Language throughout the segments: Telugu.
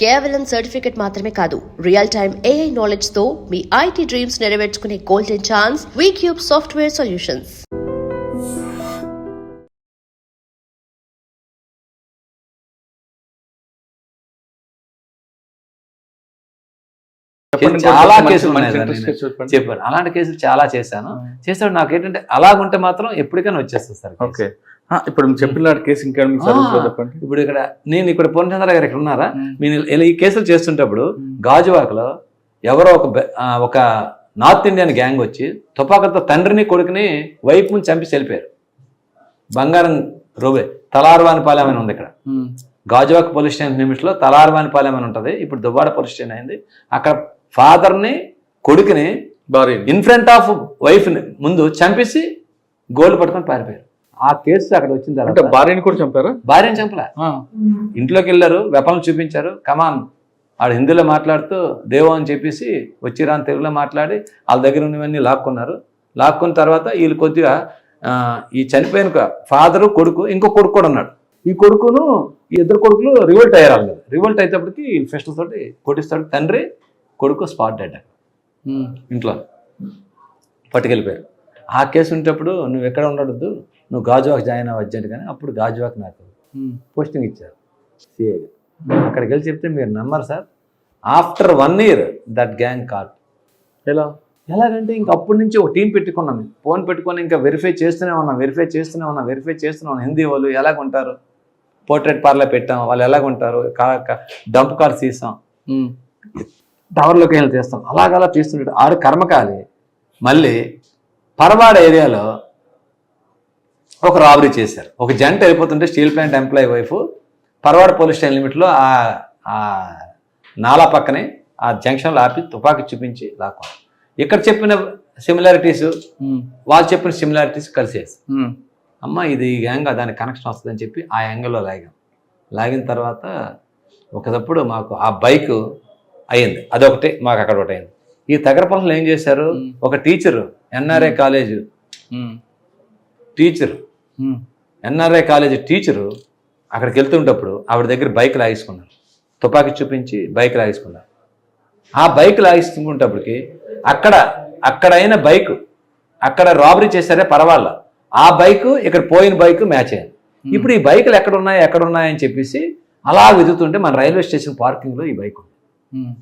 కేవలం సర్టిఫికెట్ మాత్రమే కాదు, రియల్ టైమ్ AI నాలెడ్జ్ తో మీ IT డ్రీమ్స్ నెరవేర్చుకునే golden chance V Cube software solutions. చాలా కేసులు చెప్పాను, అలాంటి కేసులు చాలా చేశాను. చేస్తాడు నాకు ఏంటంటే అలాగుంటే మాత్రం ఎప్పటికైనా వచ్చేస్తుంది సార్. ఓకే, ఇప్పుడు చెప్పిన కేసు ఇంకా చెప్పండి. ఇప్పుడు నేను ఇక్కడ పూర్ణచంద్ర గారు ఇక్కడ ఉన్నారా, నేను ఈ కేసులు చేస్తుంటప్పుడు గాజువాకలో ఎవరో ఒక నార్త్ ఇండియన్ గ్యాంగ్ వచ్చి తుపాకులతో తండ్రిని కొడుకుని వైపు నుంచి చంపి వెళ్ళిపోయారు. బంగారం రోబే తలార్వానిపాలెం అని ఉంది ఇక్కడ, గాజువాక పోలీస్ స్టేషన్ లిమిట్స్లో తలార్వానిపాలెం అని ఉంటుంది. ఇప్పుడు దువ్వాడ పోలీస్ స్టేషన్ అయింది. అక్కడ ఫాదర్ని కొడుకుని ఇన్ ఫ్రంట్ ఆఫ్ వైఫ్ని ముందు చంపేసి గోల్డ్ పట్టుకొని పారిపోయారు. ఆ కేసు అక్కడ వచ్చిన తర్వాత భార్యని కూడా చంపారు. భార్యని చంపలే, ఇంట్లోకి వెళ్ళారు, వెపన్లు చూపించారు. కమాన్ ఆడు హిందీలో మాట్లాడుతూ దేవో అని చెప్పేసి వచ్చిరాని తెలుగులో మాట్లాడి వాళ్ళ దగ్గర ఉన్నవన్నీ లాక్కున్నారు. లాక్కున్న తర్వాత వీళ్ళు కొద్దిగా ఈ చనిపోయిన ఫాదరు కొడుకు ఇంకో కొడుకు కూడా ఉన్నాడు. ఈ కొడుకును ఈ ఇద్దరు కొడుకులు రివోల్ట్ అయ్యారు. వాళ్ళు రివోల్ట్ అయినప్పటికీ ఫెస్టివల్ తోటి కొట్టిస్తాడు. తండ్రి కొడుకు స్పాట్ డెడ్ ఇంట్లో పట్టుకెళ్ళిపోయారు. ఆ కేసు ఉండేటప్పుడు నువ్వు ఎక్కడ ఉండవద్దు, నువ్వు గాజువాక్ జాయిన్ అవ్వ అర్జెంట్. కానీ అప్పుడు గాజువాక్ నాకు పోస్టింగ్ ఇచ్చారు సిఐగా. అక్కడికి వెళ్ళి చెప్తే మీరు నమ్మరు sir, after 1 year that gang caught. ఎలాగంటే ఇంక అప్పటి నుంచి ఒక టీం పెట్టుకున్నాం, ఫోన్ పెట్టుకొని ఇంకా వెరిఫై చేస్తూనే ఉన్నాం. హిందీ వాళ్ళు ఎలాగుంటారు, పోర్ట్రేట్ పార్లర్ పెట్టాం, వాళ్ళు ఎలాగుంటారు, డంప్ కార్ తీసాం, టవర్లోకి వెళ్ళి తీస్తాం. అలాగలా తీస్తుంటే ఆడు కర్మకాలి మళ్ళీ పరవాడ ఏరియాలో ఒక రాబరీ చేశారు. ఒక జంట వెళ్ళిపోతుంటే steel plant employee wife Paravada police station లిమిట్లో ఆ నాలా పక్కనే ఆ జంక్షన్లో ఆపి తుపాకీ చూపించి లాక్కున్నారు. ఇక్కడ చెప్పిన సిమిలారిటీస్ వాళ్ళు చెప్పిన సిమిలారిటీస్ కలిసేసి అమ్మ ఇది ఈ గ్యాంగ్ దానికి కనెక్షన్ వస్తుందని చెప్పి ఆ యాంగిల్లో లాగిన తర్వాత ఒకప్పుడు మాకు ఆ బైక్ అయ్యింది. అదొకటి మాకు అక్కడ ఒకటి అయింది. ఈ తగరపల్లిలో ఏం చేశారు, ఒక టీచరు ఎన్ఆర్ఐ కాలేజ్ టీచరు అక్కడికి వెళ్తుంటప్పుడు ఆవిడ దగ్గర బైక్ లాగేసుకున్నారు. తుపాకీ చూపించి బైక్ లాగేసుకున్నారు. ఆ బైక్ లాగేసుకుంటప్పటికి అక్కడైన బైక్ అక్కడ రాబరీ చేశారే పర్వాల, ఆ బైక్ ఇక్కడ పోయిన బైక్ మ్యాచ్ అయ్యింది. ఇప్పుడు ఈ బైకులు ఎక్కడున్నాయని చెప్పేసి అలా వెతుకుతుంటే మన రైల్వే స్టేషన్ పార్కింగ్లో ఈ బైక్ ఉంది,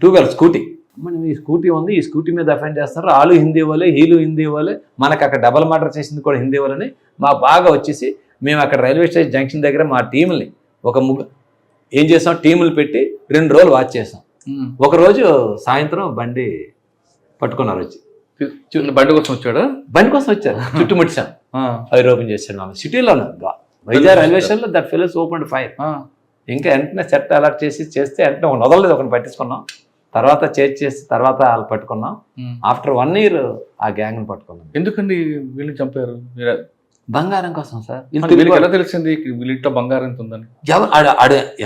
2-wheeler స్కూటీ. మనం ఈ స్కూటీ ఉంది, ఈ స్కూటీ మీద అఫెండ్ చేస్తున్నారు. వాళ్ళు హిందీ వాళ్ళే, వీళ్ళు హిందీ వాళ్ళే, మనకు అక్కడ డబల్ మర్డర్ చేసింది కూడా హిందీ వాళ్ళని మాకు బాగా వచ్చేసి మేము అక్కడ రైల్వే స్టేషన్ జంక్షన్ దగ్గర మా టీంని ఏం చేసాం, టీములు పెట్టి 2 రోజులు వాచ్ చేసాం. ఒకరోజు సాయంత్రం బండి పట్టుకున్నారు, వచ్చి బండి కోసం వచ్చారు, చుట్టుముట్టాం, ఫైర్ ఓపెన్ చేశాడు. మా సిటీలో వైజాగ్ రైల్వే స్టేషన్లో దట్ ఫెలోస్ ఓపెన్ ఫైర్. ఇంకా వెంటనే సెట్ అలర్ట్ చేస్తే వెంటనే వదలలేదు, ఒకరిని పట్టించుకున్నాం. తర్వాత చేసి తర్వాత వాళ్ళు పట్టుకున్నాం. ఆఫ్టర్ 1 year ఆ గ్యాంగ్ని పట్టుకున్నాం. ఎందుకండి వీళ్ళు చంపారు? బంగారం కోసం సార్. ఎలా తెలిసింది వీళ్ళింట్లో బంగారం ఎంత ఉందని?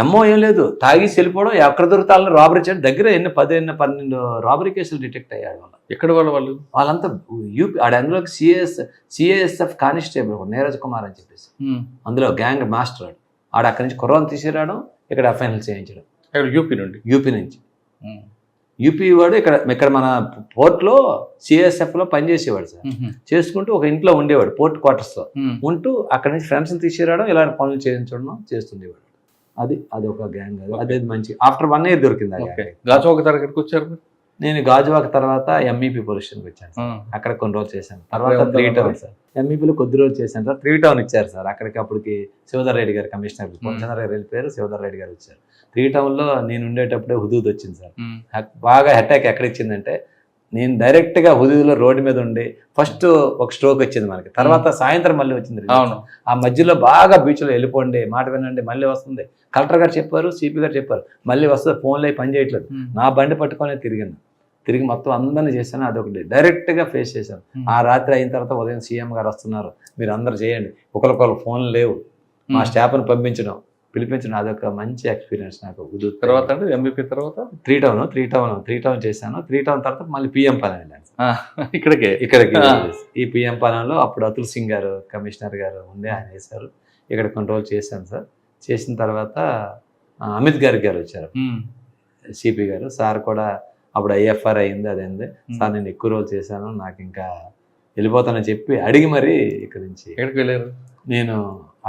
ఎమ్మో ఏం లేదు, తాగేసి వెళ్ళిపోవడం, ఎక్కడ దొరుకుతాలని రాబరీ చేయడం. దగ్గర 10-12 రాబరీ కేసులు డిటెక్ట్ అయ్యాడు. ఎక్కడ వాళ్ళంతా యూపీ. అందులోకి సిఏఎస్ఎఫ్ కానిస్టేబుల్ నీరజ్ కుమార్ అని చెప్పేసి అందులో గ్యాంగ్ మాస్టర్. అక్కడి నుంచి కుర్రాన్ని తీసుకురావడం, ఇక్కడ అఫెన్సీలు చేయించడం. యూపీ నుంచి యూపీ వాడు ఇక్కడ మన పోర్ట్లో సిఎస్ఎఫ్లో పనిచేసేవాడు సార్. చేసుకుంటూ ఒక ఇంట్లో ఉండేవాడు, పోర్ట్ క్వార్టర్స్లో ఉంటూ అక్కడి నుంచి ఫ్రెండ్స్ని తీసుకురావడం, ఇలాంటి పనులు చేస్తుండేవాడు. అది ఒక గ్యాంగ్. అదే మంచి ఆఫ్టర్ 1 year దొరికింది. గాజువాక తరగతికి వచ్చారు. నేను గాజువాక తర్వాత ఎంఈపీ పోలీస్ స్టేషన్కి వచ్చాను సార్. అక్కడ కొన్ని రోజులు చేశాను. తర్వాత 3 town సార్. ఎంఈపీలో కొద్ది రోజులు చేశాను సార్. 3 town ఇచ్చారు సార్. అప్పటికి శివధర్ రెడ్డి గారు కమిషనర్, పూర్ణచంద్ర గారు వెళ్ళిపోయారు, శివధర్ రెడ్డి గారు వచ్చారు. 3 townలో నేను ఉండేటప్పుడే హుదూద్ వచ్చింది సార్. బాగా అటాక్ ఎక్కడ ఇచ్చిందంటే, నేను డైరెక్ట్గా హుదూద్లో రోడ్డు మీద ఉండి ఫస్ట్ ఒక స్ట్రోక్ వచ్చింది మనకి. తర్వాత సాయంత్రం మళ్ళీ వచ్చింది. ఆ మధ్యలో బాగా బీచ్లో వెళ్ళిపోండి, మాట వినండి, మళ్ళీ వస్తుంది. కలెక్టర్ గారు చెప్పారు, సిపి గారు చెప్పారు, మళ్ళీ వస్తుంది, ఫోన్లో పని చేయట్లేదు. నా బండి పట్టుకొని తిరిగి మొత్తం అందరినీ చేశాను. అదొకటి డైరెక్ట్గా ఫేస్ చేశాను. ఆ రాత్రి అయిన తర్వాత ఉదయం సీఎం గారు వస్తున్నారు, మీరు అందరు చేయండి, ఒకరికొకరు ఫోన్లు లేవు, మా స్టాఫ్ని పిలిపించడం. అదొక మంచి ఎక్స్పీరియన్స్ నాకు. తర్వాత అంటే ఎంబీపీ తర్వాత 3 town చేశాను. 3 town తర్వాత మళ్ళీ పిఎం పాలెం వెళ్ళాను. ఇక్కడికి ఈ పిఎం పాలెంలో అప్పుడు అతుల్ సింగ్ గారు కమిషనర్ గారు ఉండే, ఆయన చేశారు. ఇక్కడ కొన్ని రోజులు చేశాను సార్. చేసిన తర్వాత అమిత్ గారు వచ్చారు. సిపి గారు. సార్ కూడా అప్పుడు ఐఎఫ్ఆర్ అయింది, అదేంది సార్ నేను ఎక్కువ రోజులు చేశాను, నాకు ఇంకా వెళ్ళిపోతానని చెప్పి అడిగి మరీ ఇక్కడి నుంచి ఎక్కడికి వెళ్ళారు? నేను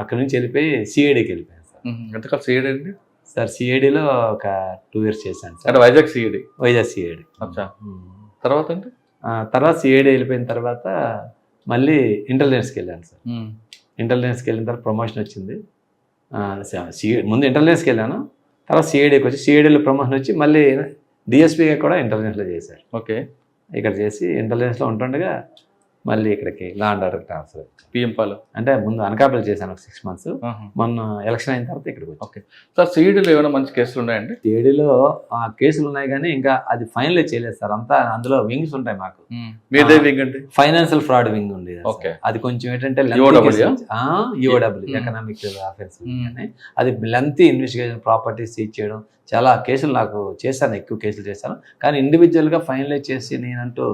అక్కడి నుంచి వెళ్ళిపోయి సిఐడికి వెళ్ళిపోయాను సార్. ఎంతకాలం సిఐడి అండి? సార్ సిఐడిలో ఒక 2 years చేశాను సార్. అంటే వైజాగ్ సిఐడి. వైజాగ్ సిఐడి. అచ్చా. తర్వాత అండి? తర్వాత సిఐడి వెళ్ళిపోయిన తర్వాత మళ్ళీ ఇంటెలిజెన్స్కి వెళ్ళాను సార్. ఇంటెలిజెన్స్కి వెళ్ళిన తర్వాత ప్రమోషన్ వచ్చింది. ముందు ఇంటెలిజెన్స్కి వెళ్ళాను, తర్వాత సిఐడికి వచ్చి సిఐడిలో ప్రమోషన్ వచ్చి మళ్ళీ డిఎస్పీగా కూడా ఇంటెలిజెన్స్లో చేశారు. ఓకే. ఇక్కడ చేసి ఇంటెలిజెన్స్లో ఉంటుండగా మళ్ళీ ఇక్కడికి law and order transfer. PM Palem అంటే ముందు అనకాపల్లి చేశాను ఒక 6 months. మొన్న ఎలక్షన్ అయిన తర్వాత ఇక్కడికి వచ్చాను. Okay sir. సిఐడిలో ఏమైనా మంచి కేసులు ఉన్నాయండి? సిఐడిలో కేసులు ఉన్నాయి కానీ ఇంకా అది ఫైనల్ చేయలేదు సార్. అంతా అందులో వింగ్స్ ఉంటాయి మాకు. మీదే వింగ్ అండి? ఫైనాన్షియల్ ఫ్రాడ్ వింగ్ ఉంది. ఓకే. అది కొంచెం ఏంటంటే ఎకనామిక్ అఫేర్స్ అని, అది లెంతీ ఇన్వెస్టిగేషన్, ప్రాపర్టీ సీజ్ చేయడం, చాలా కేసులు నాకు చేశాను, ఎక్కువ కేసులు చేశాను. కానీ ఇండివిజువల్గా ఫైనలైజ్ చేసి నేనంటూ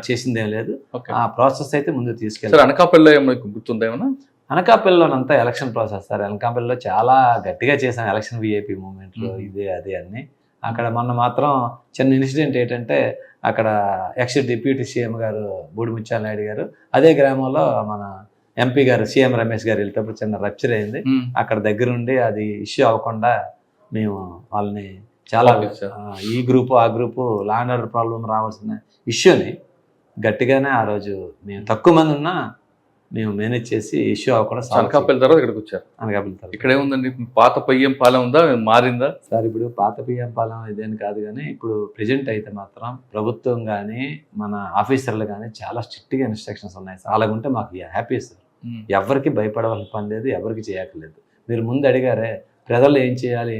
చేసింది ఏం లేదు. ఆ ప్రాసెస్ అయితే ముందు తీసుకెళ్ళి. అనకాపల్లిలో ఏమైనా గుర్తుందా ఏమన్నా? అనకాపల్లిలోనంతా ఎలక్షన్ ప్రాసెస్ సార్. అనకాపల్లిలో చాలా గట్టిగా చేశాను ఎలక్షన్ విఐపి మూమెంట్లో, ఇదే అదే అన్ని. అక్కడ మొన్న మాత్రం చిన్న ఇన్సిడెంట్ ఏంటంటే, అక్కడ ఎక్స్ డిప్యూటీ సీఎం గారు బూడిముత్యాల నాయుడు గారు అదే గ్రామంలో మన ఎంపీ గారు సీఎం రమేష్ గారు వెళ్తేప్పుడు చిన్న రప్చర్ అయింది. అక్కడ దగ్గరుండి అది ఇష్యూ అవ్వకుండా మేము వాళ్ళని చాలా ఈ గ్రూపు ఆ group law and order problem రావాల్సిన ఇష్యూని గట్టిగానే ఆ రోజు మేము తక్కువ మంది ఉన్నా మేము మేనేజ్ చేసి ఇష్యూ అవ్వకుండా. అనకాపల్లి తర్వాత ఇక్కడికి వచ్చారు. అనకాపల్లి తర్వాత ఇక్కడ ఏముందండి, పాత పిఎం పాలెం ఉందా, మారిందా సార్? ఇప్పుడు పాత పిఎం పాలెం ఇదేని కాదు కానీ ఇప్పుడు ప్రెజెంట్ అయితే మాత్రం ప్రభుత్వం కానీ మన ఆఫీసర్లు కానీ చాలా స్ట్రిక్ట్గా ఇన్స్ట్రక్షన్స్ ఉన్నాయి సార్. అలాగుంటే మాకు హ్యాపీ సార్. ఎవరికి భయపడవలసిన పని లేదు, ఎవరికి చేయక్కర్లేదు. మీరు ముందు అడిగారే ప్రజలు ఏం చేయాలి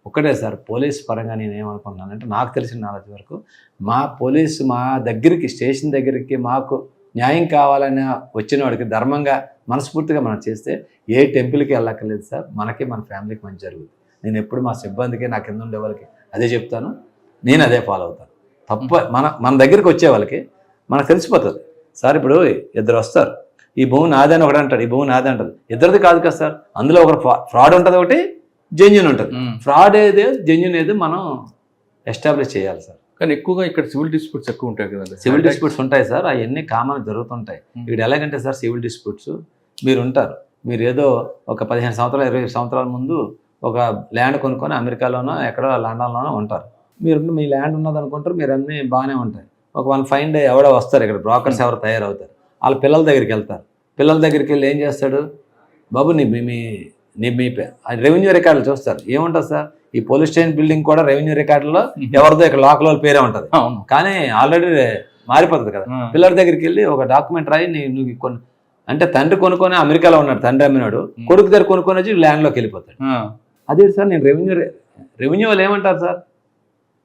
ఒక్కటే సార్. పోలీస్ పరంగా నేను ఏమనుకున్నానంటే, నాకు తెలిసిన నాలెడ్జ్ వరకు మా పోలీసు మా దగ్గరికి స్టేషన్ దగ్గరికి మాకు న్యాయం కావాలని వచ్చిన వాడికి ధర్మంగా మనస్ఫూర్తిగా మనం చేస్తే ఏ టెంపుల్కి వెళ్ళక్కర్లేదు సార్. మనకి మన ఫ్యామిలీకి మంచి జరుగుతుంది. నేను ఎప్పుడు మా సిబ్బందికి నా కింద ఉండే వాళ్ళకి అదే చెప్తాను, నేను అదే ఫాలో అవుతాను. తప్ప మన దగ్గరికి వచ్చే వాళ్ళకి మనకు తెలిసిపోతుంది సార్. ఇప్పుడు ఇద్దరు వస్తారు, ఈ భూమి నాదని ఒకటి అంటాడు, ఈ భూమి నాది అంటారు. ఇద్దరిది కాదు కదా సార్. అందులో ఒకటి ఫ్రాడ్ ఉంటుంది, ఒకటి జెన్యున్ ఉంటుంది. ఫ్రాడ్ ఏదో జెన్యున్ ఏదో మనం ఎస్టాబ్లిష్ చేయాలి సార్. కానీ ఎక్కువగా ఇక్కడ సివిల్ డిస్ప్యూట్స్ ఎక్కువ ఉంటాయి కదా? సివిల్ డిస్ప్యూట్స్ ఉంటాయి సార్, అవన్నీ కామన్ జరుగుతుంటాయి. ఇక్కడ ఎలాగంటే సార్, సివిల్ డిస్ప్యూట్స్ మీరు ఉంటారు, మీరు ఏదో ఒక 15 సంవత్సరాలు 20 సంవత్సరాల ముందు ఒక ల్యాండ్ కొనుక్కొని అమెరికాలోనో ఎక్కడో లండన్లోనో ఉంటారు. మీరు మీ ల్యాండ్ ఉన్నది అనుకుంటారు, మీరు అన్నీ బాగానే ఉంటాయి. ఒక 1 fine day ఎవడో వస్తారు, ఇక్కడ బ్రోకర్స్ ఎవరు తయారవుతారు, వాళ్ళ పిల్లల దగ్గరికి వెళ్తారు. పిల్లల దగ్గరికి వెళ్ళి ఏం చేస్తాడు, బాబు మీ రెవెన్యూ రికార్డులు చూస్తారు. ఏముంటుంది సార్, ఈ పోలీస్ స్టేషన్ బిల్డింగ్ కూడా రెవెన్యూ రికార్డులో ఎవరిదో ఇక్కడ లోకల్ వాళ్ళ పేరే ఉంటుంది. కానీ ఆల్రెడీ మారిపోతుంది కదా. పిల్లల దగ్గరికి వెళ్ళి ఒక డాక్యుమెంట్ రాయి, నువ్వు అంటే తండ్రి కొనుక్కొని అమెరికాలో ఉన్నాడు, తండ్రి అమ్మినాడు, కొడుకు దగ్గర కొనుక్కొని వచ్చి ల్యాండ్లోకి వెళ్ళిపోతాడు. అదే సార్, నేను రెవెన్యూ వాళ్ళు ఏమంటారు సార్,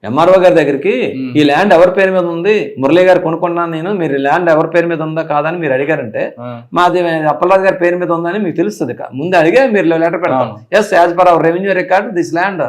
ఎంఆర్ఓ గారి దగ్గరికి ఈ ల్యాండ్ ఎవరి పేరు మీద ఉంది, మురళీ గారు కొనుక్కున్నాను నేను, మీరు ల్యాండ్ ఎవరి పేరు మీద ఉందా కాదని మీరు అడిగారంటే, మాది అప్పలరాజు గారి పేరు మీద ఉందని మీకు తెలుస్తుంది. ముందు అడిగే మీరు లెటర్ పెడతాం, as as per our revenue record this land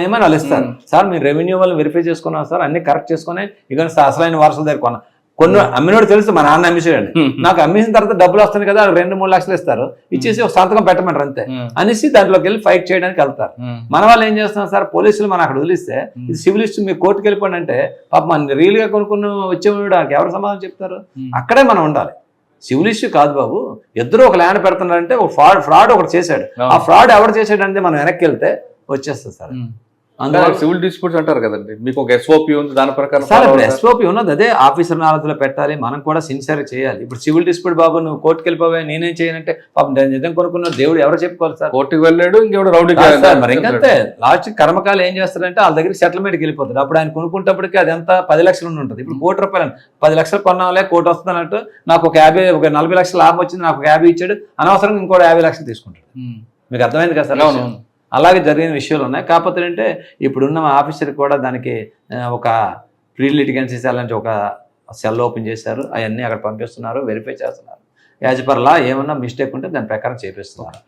ఏమని వాళ్ళు ఇస్తారు. సార్ మీరు రెవెన్యూ వాళ్ళు వెరిఫై చేసుకున్నాం సార్, అన్ని కరెక్ట్ చేసుకుని ఇక అసలైన వారసుల దగ్గర కొన్నా. కొన్ని అమ్మినోడు తెలుసు, మా నాన్న అమ్మేసాడు, నాకు అమ్మేసిన తర్వాత డబ్బులు వస్తుంది కదా, 2-3 లక్షలు ఇస్తారు, ఇచ్చేసి ఒక సంతకం పెట్టమంటారు అంతే అనేసి దాంట్లోకి వెళ్ళి ఫైట్ చేయడానికి వెళ్తారు. మన వాళ్ళు ఏం చేస్తున్నారు సార్, పోలీసులు మనం అక్కడ వదిలిస్తే ఇది సివిల్ ఇష్యూ, మీరు కోర్టుకు వెళ్ళిపోండి అంటే పాప మన రియల్ గా కొనుక్కున్న వచ్చేవాడు ఎవరు సమాధానం చెప్తారు? అక్కడే మనం ఉండాలి. సివిల్ ఇష్యూ కాదు బాబు, ఇద్దరు ఒక ల్యాండ్ పెడుతున్నారంటే ఒక ఫ్రాడ్ ఒకటి చేశాడు, ఆ ఫ్రాడ్ ఎవరు చేశాడంటే మనం వెనక్కి వెళ్తే వచ్చేస్తుంది సార్. అందువల్ల సివిల్ డిస్ప్యూట్స్ అంటారు కదండి, మీకు ఒక ఎస్ఓపి ఉంది, దాని ప్రకారం సార్ ఇప్పుడు ఎస్ఓపి ఉన్నది, అదే ఆఫీసర్ నాలెడ్జ్లో పెట్టాలి, మనం కూడా సిన్సియర్ చేయాలి. ఇప్పుడు సివిల్ డిస్ప్యూట్ బాబు నువ్వు కోర్టుకు వెళ్ళిపోవా, నేనేం చేయాలంటే పాపం నిజం కొనుక్కున్న దేవుడు ఎవరు చెప్పుకోవాలి సార్. కోర్టుకు వెళ్ళాడు, ఇంకెవడు రౌడీ సార్. మరి ఇంకంతే లాస్ట్ కర్మకాలు ఏం చేస్తారంటే వాళ్ళ దగ్గర సెటిల్మెంట్కి వెళ్ళిపోతారు. అప్పుడు ఆయన కొనుక్కుంటప్పటికి అది ఎంత 10 లక్షలు ఉంటుంది. ఇప్పుడు ₹1,00,000 10 లక్షలు కొన్నాలే, కోటి వస్తుంది అన్నట్టు నాకు ఒక 40 లక్షలు లాభం వచ్చింది, నాకు 50 ఇచ్చాడు, అనవసరంగా ఇంకోటి 50 లక్షలు తీసుకుంటాడు. మీకు అర్థమైంది కదా సార్? అలాగే జరిగిన విషయాలు ఉన్నాయి. కాకపోతే అంటే ఇప్పుడున్న ఆఫీసర్ కూడా దానికి ఒక ప్రీ లిటిగెన్సీ సెల్ అంటే ఒక సెల్ ఓపెన్ చేశారు, అవన్నీ అక్కడ పంపిస్తున్నారు, వెరిఫై చేస్తున్నారు. యాజ్ పర్ లా ఏమన్నా మిస్టేక్ ఉంటే దాని ప్రకారం చేపిస్తున్నారు.